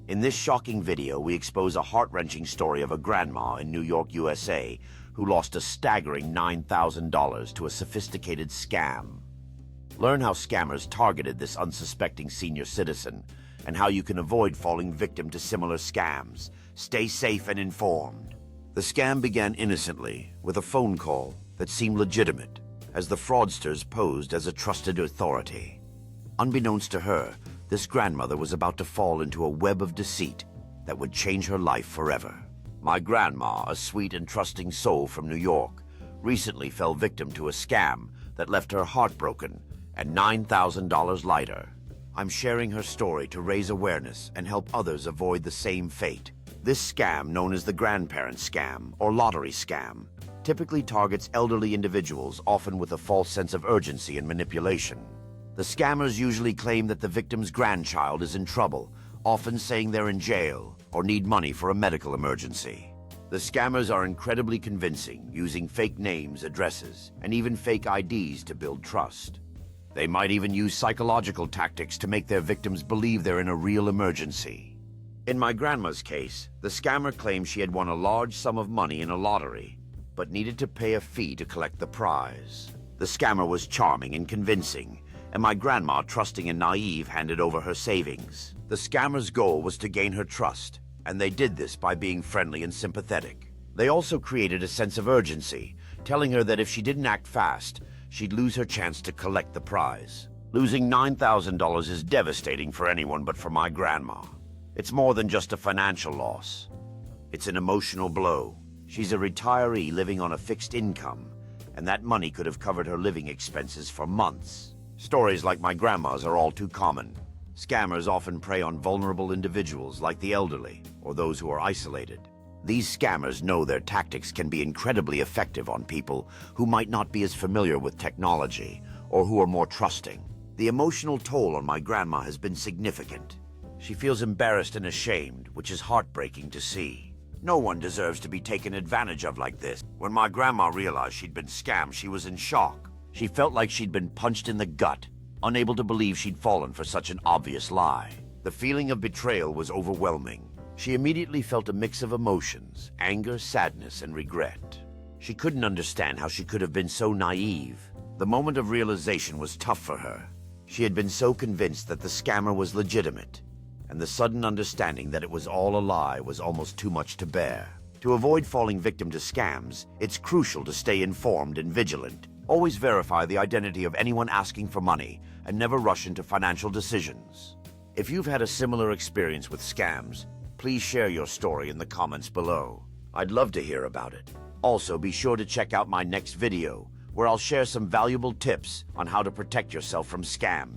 In this shocking video, we expose a heart-wrenching story of a grandma in New York, USA, who lost a staggering $9,000 to a sophisticated scam. Learn how scammers targeted this unsuspecting senior citizen and how you can avoid falling victim to similar scams. Stay safe and informed. The scam began innocently with a phone call that seemed legitimate, as the fraudsters posed as a trusted authority. Unbeknownst to her, this grandmother was about to fall into a web of deceit that would change her life forever. My grandma, a sweet and trusting soul from New York, recently fell victim to a scam that left her heartbroken and $9,000 lighter. I'm sharing her story to raise awareness and help others avoid the same fate. This scam, known as the grandparent scam or lottery scam, typically targets elderly individuals, often with a false sense of urgency and manipulation. The scammers usually claim that the victim's grandchild is in trouble, often saying they're in jail or need money for a medical emergency. The scammers are incredibly convincing, using fake names, addresses, and even fake IDs to build trust. They might even use psychological tactics to make their victims believe they're in a real emergency. In my grandma's case, the scammer claimed she had won a large sum of money in a lottery, but needed to pay a fee to collect the prize. The scammer was charming and convincing, and my grandma, trusting and naive, handed over her savings. The scammer's goal was to gain her trust, and they did this by being friendly and sympathetic. They also created a sense of urgency, telling her that if she didn't act fast, she'd lose her chance to collect the prize. Losing $9,000 is devastating for anyone but for my grandma. It's more than just a financial loss. It's an emotional blow. She's a retiree living on a fixed income, and that money could have covered her living expenses for months. Stories like my grandma's are all too common. Scammers often prey on vulnerable individuals like the elderly or those who are isolated. These scammers know their tactics can be incredibly effective on people who might not be as familiar with technology or who are more trusting. The emotional toll on my grandma has been significant. She feels embarrassed and ashamed, which is heartbreaking to see. No one deserves to be taken advantage of like this. When my grandma realized she'd been scammed, she was in shock. She felt like she'd been punched in the gut, unable to believe she'd fallen for such an obvious lie. The feeling of betrayal was overwhelming. She immediately felt a mix of emotions: anger, sadness, and regret. She couldn't understand how she could have been so naive. The moment of realization was tough for her. She had been so convinced that the scammer was legitimate, and the sudden understanding that it was all a lie was almost too much to bear. To avoid falling victim to scams, it's crucial to stay informed and vigilant. Always verify the identity of anyone asking for money, and never rush into financial decisions. If you've had a similar experience with scams, please share your story in the comments below. I'd love to hear about it. Also, be sure to check out my next video, where I'll share some valuable tips on how to protect yourself from scams.